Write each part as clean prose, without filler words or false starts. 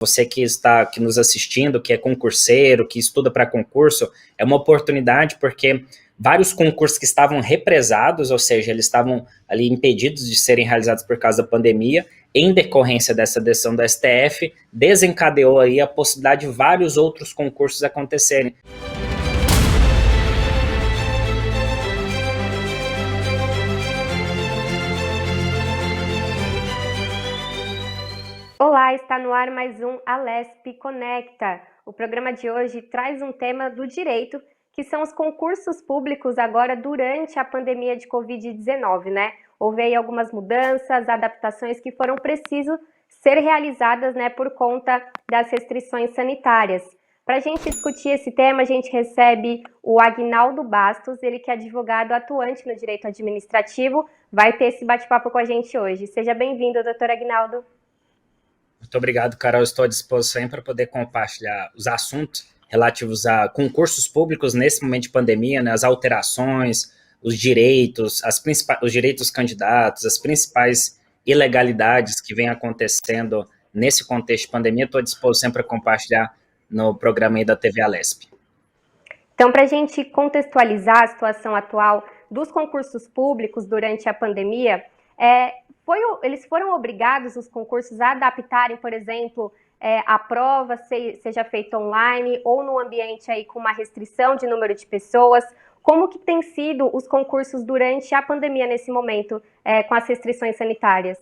Você que está aqui nos assistindo, que é concurseiro, que estuda para concurso, é uma oportunidade porque vários concursos que estavam represados, ou seja, eles estavam ali impedidos de serem realizados por causa da pandemia, em decorrência dessa decisão do STF, desencadeou aí a possibilidade de vários outros concursos acontecerem. Olá, está no ar mais um Alesp Conecta. O programa de hoje traz um tema do direito, que são os concursos públicos agora durante a pandemia de Covid-19, né? Houve aí algumas mudanças, adaptações que foram precisas ser realizadas, né, por conta das restrições sanitárias. Para a gente discutir esse tema, a gente recebe o Agnaldo Bastos, ele que é advogado atuante no direito administrativo, vai ter esse bate-papo com a gente hoje. Seja bem-vindo, doutor Agnaldo. Muito obrigado, Carol. Estou à disposição para poder compartilhar os assuntos relativos a concursos públicos nesse momento de pandemia, né, as alterações, os direitos, os direitos dos candidatos, as principais ilegalidades que vêm acontecendo nesse contexto de pandemia. Estou à disposição para compartilhar no programa aí da TV Alesp. Então, para a gente contextualizar a situação atual dos concursos públicos durante a pandemia, eles foram obrigados, os concursos, a adaptarem, por exemplo, a prova seja feita online ou no ambiente aí com uma restrição de número de pessoas. Como que tem sido os concursos durante a pandemia nesse momento, com as restrições sanitárias?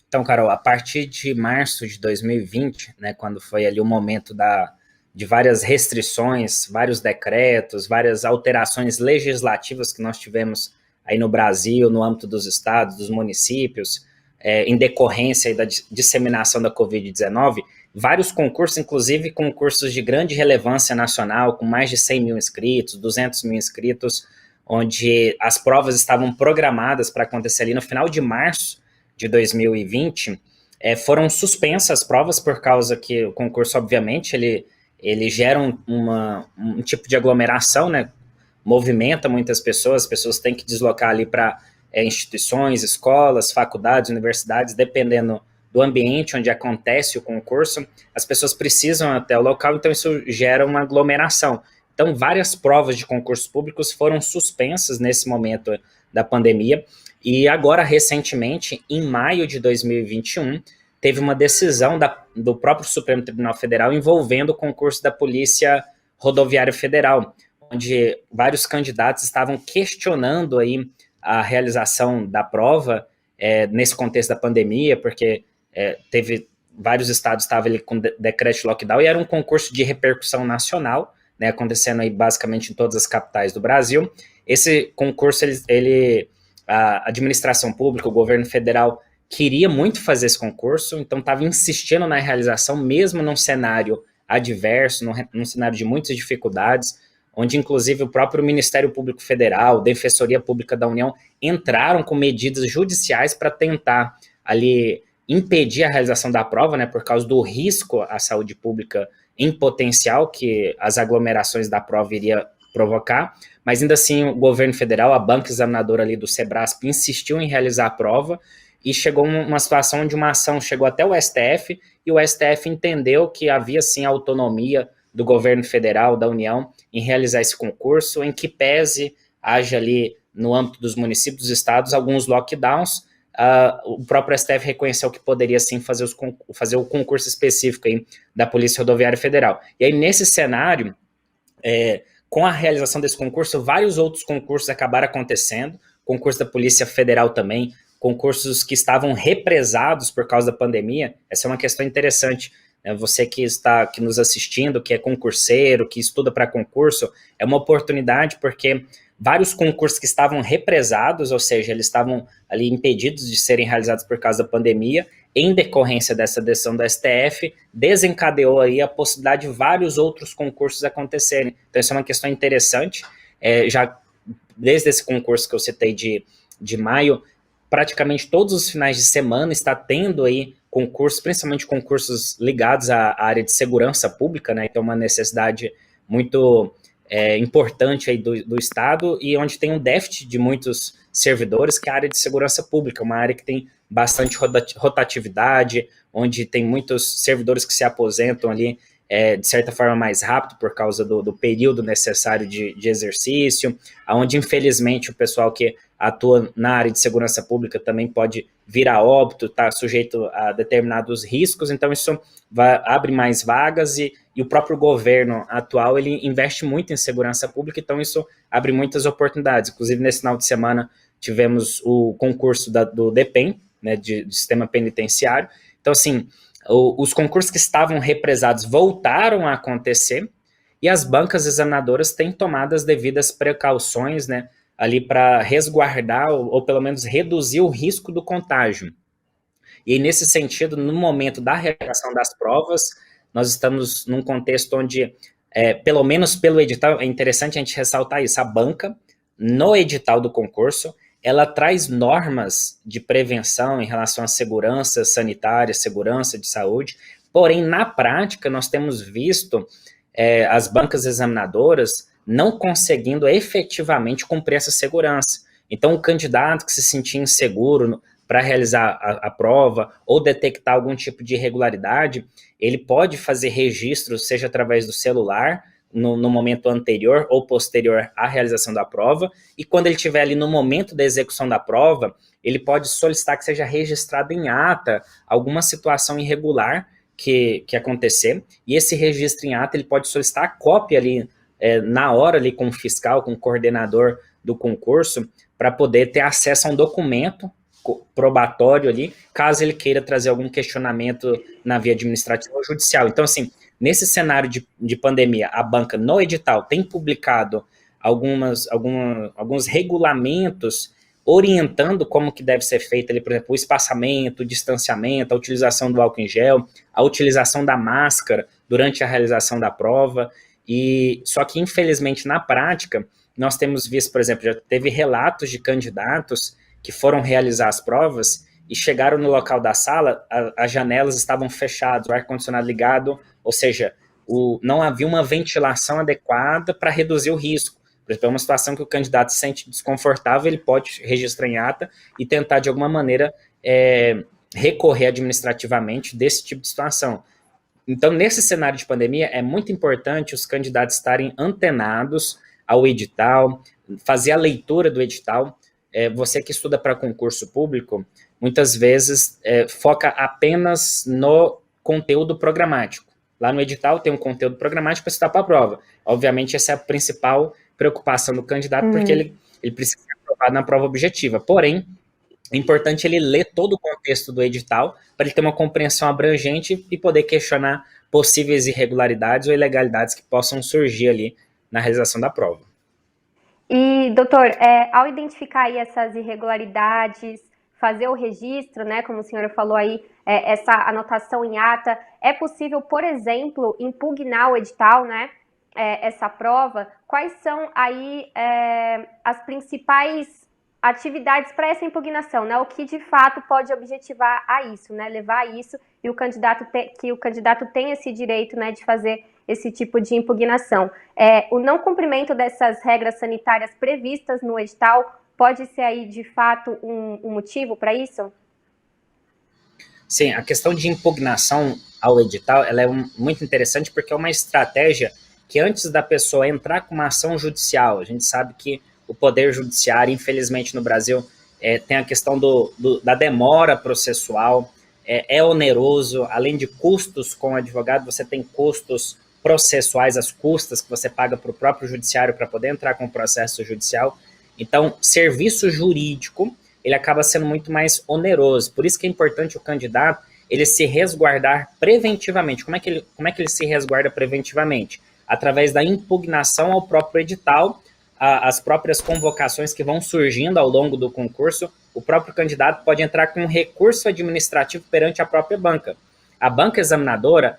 Então, Carol, a partir de março de 2020, né, quando foi ali o momento de várias restrições, vários decretos, várias alterações legislativas que nós tivemos aí no Brasil, no âmbito dos estados, dos municípios, em decorrência da disseminação da Covid-19, vários concursos, inclusive concursos de grande relevância nacional, com mais de 100 mil inscritos, 200 mil inscritos, onde as provas estavam programadas para acontecer ali no final de março de 2020, foram suspensas as provas por causa que o concurso, obviamente, ele gera um tipo de aglomeração, né? Movimenta muitas pessoas, as pessoas têm que deslocar ali para instituições, escolas, faculdades, universidades, dependendo do ambiente onde acontece o concurso, as pessoas precisam ir até o local, então isso gera uma aglomeração. Então, várias provas de concursos públicos foram suspensas nesse momento da pandemia, e agora, recentemente, em maio de 2021, teve uma decisão do próprio Supremo Tribunal Federal envolvendo o concurso da Polícia Rodoviária Federal, onde vários candidatos estavam questionando aí a realização da prova nesse contexto da pandemia, porque teve vários estados estavam ali com decreto de lockdown, e era um concurso de repercussão nacional, né, acontecendo aí basicamente em todas as capitais do Brasil. Esse concurso, a administração pública, o governo federal, queria muito fazer esse concurso, então estava insistindo na realização, mesmo num cenário adverso, num cenário de muitas dificuldades, onde inclusive o próprio Ministério Público Federal, Defensoria Pública da União, entraram com medidas judiciais para tentar ali impedir a realização da prova, né, por causa do risco à saúde pública em potencial que as aglomerações da prova iria provocar, mas ainda assim o governo federal, a banca examinadora ali do Sebrasp, insistiu em realizar a prova, e chegou uma situação onde uma ação chegou até o STF, e o STF entendeu que havia sim autonomia do governo federal, da União, em realizar esse concurso, em que pese haja ali, no âmbito dos municípios, dos estados, alguns lockdowns, o próprio STF reconheceu que poderia sim fazer o concurso específico aí da Polícia Rodoviária Federal. E aí, nesse cenário, com a realização desse concurso, vários outros concursos acabaram acontecendo, concurso da Polícia Federal também, concursos que estavam represados por causa da pandemia. Essa é uma questão interessante. Você que está aqui nos assistindo, que é concurseiro, que estuda para concurso, é uma oportunidade porque vários concursos que estavam represados, ou seja, eles estavam ali impedidos de serem realizados por causa da pandemia, em decorrência dessa decisão do STF, desencadeou aí a possibilidade de vários outros concursos acontecerem. Então, isso é uma questão interessante. Já desde esse concurso que eu citei de maio, praticamente todos os finais de semana está tendo aí concursos, principalmente concursos ligados à área de segurança pública, né? Então, uma necessidade muito importante aí do Estado, e onde tem um déficit de muitos servidores, que é a área de segurança pública, uma área que tem bastante rotatividade, onde tem muitos servidores que se aposentam ali de certa forma mais rápido por causa do período necessário de exercício, onde infelizmente o pessoal que atua na área de segurança pública também pode vir a óbito, está sujeito a determinados riscos, então isso abre mais vagas e o próprio governo atual, ele investe muito em segurança pública, então isso abre muitas oportunidades. Inclusive, nesse final de semana, tivemos o concurso do DPEM, né, de sistema penitenciário. Então, assim, os concursos que estavam represados voltaram a acontecer e as bancas examinadoras têm tomado as devidas precauções, né, ali para resguardar ou pelo menos reduzir o risco do contágio. E nesse sentido, no momento da realização das provas, nós estamos num contexto onde, pelo menos pelo edital, é interessante a gente ressaltar isso, a banca, no edital do concurso, ela traz normas de prevenção em relação à segurança sanitária, segurança de saúde, porém, na prática, nós temos visto as bancas examinadoras não conseguindo efetivamente cumprir essa segurança. Então, o candidato que se sentia inseguro para realizar a prova ou detectar algum tipo de irregularidade, ele pode fazer registro, seja através do celular, no momento anterior ou posterior à realização da prova, e quando ele estiver ali no momento da execução da prova, ele pode solicitar que seja registrado em ata alguma situação irregular que acontecer, e esse registro em ata ele pode solicitar a cópia ali na hora ali com o fiscal, com o coordenador do concurso, para poder ter acesso a um documento probatório ali, caso ele queira trazer algum questionamento na via administrativa ou judicial. Então, assim, nesse cenário de pandemia, a banca, no edital, tem publicado alguns regulamentos orientando como que deve ser feito ali, por exemplo, o espaçamento, o distanciamento, a utilização do álcool em gel, a utilização da máscara durante a realização da prova, só que, infelizmente, na prática, nós temos visto, por exemplo, já teve relatos de candidatos que foram realizar as provas e chegaram no local da sala, as janelas estavam fechadas, o ar-condicionado ligado, ou seja, não havia uma ventilação adequada para reduzir o risco. Por exemplo, é uma situação que o candidato se sente desconfortável, ele pode registrar em ata e tentar, de alguma maneira, recorrer administrativamente desse tipo de situação. Então, nesse cenário de pandemia, é muito importante os candidatos estarem antenados ao edital, fazer a leitura do edital. Você que estuda para concurso público, muitas vezes foca apenas no conteúdo programático. Lá no edital tem um conteúdo programático para estudar para a prova. Obviamente, essa é a principal preocupação do candidato, porque ele precisa ser aprovado na prova objetiva. Porém, é importante ele ler todo o contexto do edital para ele ter uma compreensão abrangente e poder questionar possíveis irregularidades ou ilegalidades que possam surgir ali na realização da prova. E, doutor, ao identificar aí essas irregularidades, fazer o registro, né, como o senhor falou aí, essa anotação em ata, é possível, por exemplo, impugnar o edital, né, essa prova? Quais são aí as principais atividades para essa impugnação, né? O que de fato pode objetivar a isso, né? Levar a isso e que o candidato tem esse direito, né, de fazer esse tipo de impugnação. O não cumprimento dessas regras sanitárias previstas no edital pode ser aí de fato um motivo para isso? Sim, a questão de impugnação ao edital, ela é muito interessante porque é uma estratégia que antes da pessoa entrar com uma ação judicial, a gente sabe que o Poder Judiciário, infelizmente no Brasil, tem a questão da demora processual, é oneroso, além de custos com o advogado, você tem custos processuais, as custas que você paga para o próprio judiciário para poder entrar com o processo judicial. Então, serviço jurídico, ele acaba sendo muito mais oneroso. Por isso que é importante o candidato ele se resguardar preventivamente. Como é que ele se resguarda preventivamente? Através da impugnação ao próprio edital, as próprias convocações que vão surgindo ao longo do concurso, o próprio candidato pode entrar com um recurso administrativo perante a própria banca. A banca examinadora,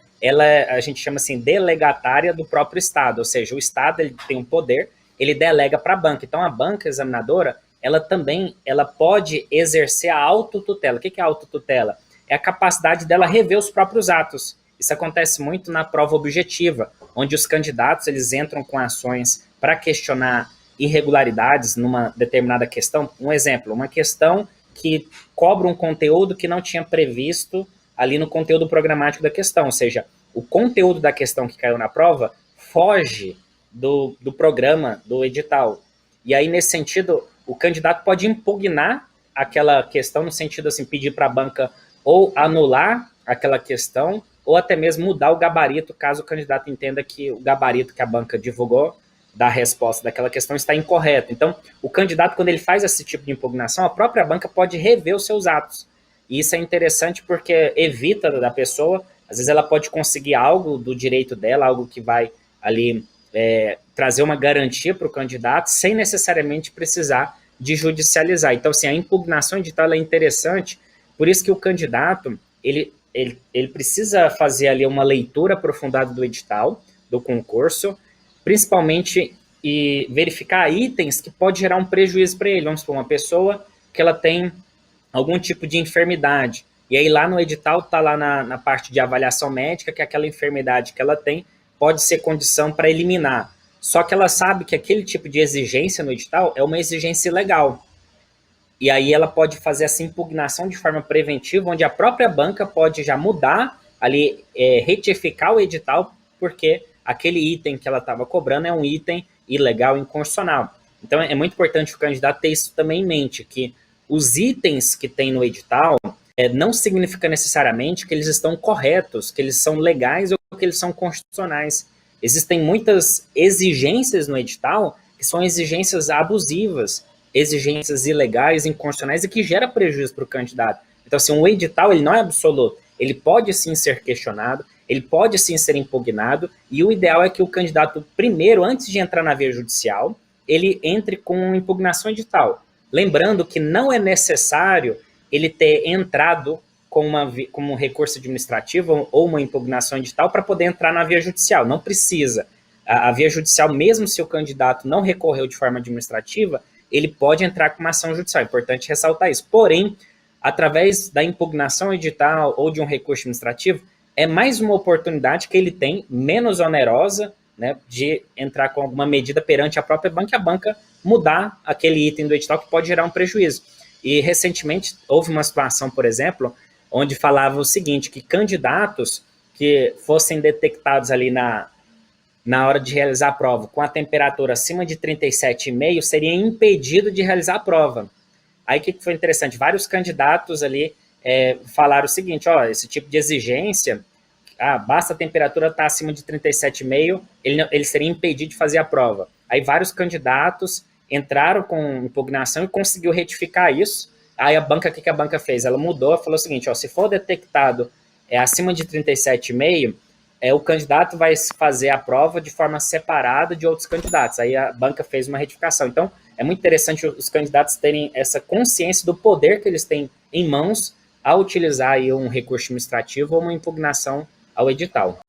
a gente chama assim, delegatária do próprio Estado, ou seja, o Estado ele tem um poder, ele delega para a banca. Então, a banca examinadora, ela pode exercer a autotutela. O que é a autotutela? É a capacidade dela rever os próprios atos. Isso acontece muito na prova objetiva, onde os candidatos eles entram com ações para questionar irregularidades numa determinada questão. Um exemplo, uma questão que cobra um conteúdo que não tinha previsto ali no conteúdo programático da questão, ou seja, o conteúdo da questão que caiu na prova foge do programa, do edital. E aí, nesse sentido, o candidato pode impugnar aquela questão, no sentido assim, pedir para a banca ou anular aquela questão, ou até mesmo mudar o gabarito, caso o candidato entenda que o gabarito que a banca divulgou da resposta daquela questão está incorreto. Então, o candidato, quando ele faz esse tipo de impugnação, a própria banca pode rever os seus atos. E isso é interessante porque evita da pessoa, às vezes ela pode conseguir algo do direito dela, algo que vai ali trazer uma garantia para o candidato, sem necessariamente precisar de judicializar. Então, assim, a impugnação edital é interessante, por isso que o candidato, ele precisa fazer ali uma leitura aprofundada do edital, do concurso, principalmente e verificar itens que pode gerar um prejuízo para ele. Vamos supor, uma pessoa que ela tem algum tipo de enfermidade, e aí lá no edital está lá na parte de avaliação médica que aquela enfermidade que ela tem pode ser condição para eliminar. Só que ela sabe que aquele tipo de exigência no edital é uma exigência ilegal. E aí ela pode fazer essa impugnação de forma preventiva, onde a própria banca pode já mudar, ali retificar o edital, porque aquele item que ela estava cobrando é um item ilegal, inconstitucional. Então é muito importante o candidato ter isso também em mente, que os itens que tem no edital não significa necessariamente que eles estão corretos, que eles são legais ou que eles são constitucionais. Existem muitas exigências no edital que são exigências abusivas, exigências ilegais, inconstitucionais e que gera prejuízo para o candidato. Então, assim, um edital ele não é absoluto, ele pode sim ser questionado, ele pode sim ser impugnado, e o ideal é que o candidato, primeiro, antes de entrar na via judicial, ele entre com impugnação edital. Lembrando que não é necessário ele ter entrado com um recurso administrativo ou uma impugnação edital para poder entrar na via judicial. Não precisa. A via judicial, mesmo se o candidato não recorreu de forma administrativa, ele pode entrar com uma ação judicial. É importante ressaltar isso. Porém, através da impugnação edital ou de um recurso administrativo, é mais uma oportunidade que ele tem, menos onerosa, né, de entrar com alguma medida perante a própria banca, e a banca mudar aquele item do edital que pode gerar um prejuízo. E recentemente houve uma situação, por exemplo, onde falava o seguinte, que candidatos que fossem detectados ali na hora de realizar a prova com a temperatura acima de 37,5 seriam impedidos de realizar a prova. Aí o que foi interessante? Vários candidatos ali falaram o seguinte, ó, esse tipo de exigência, basta a temperatura estar acima de 37,5, ele seria impedido de fazer a prova. Aí vários candidatos entraram com impugnação e conseguiu retificar isso. Aí a banca, o que a banca fez? Ela mudou, falou o seguinte, ó, se for detectado acima de 37,5, o candidato vai fazer a prova de forma separada de outros candidatos. Aí a banca fez uma retificação. Então, é muito interessante os candidatos terem essa consciência do poder que eles têm em mãos ao utilizar aí um recurso administrativo ou uma impugnação ao edital.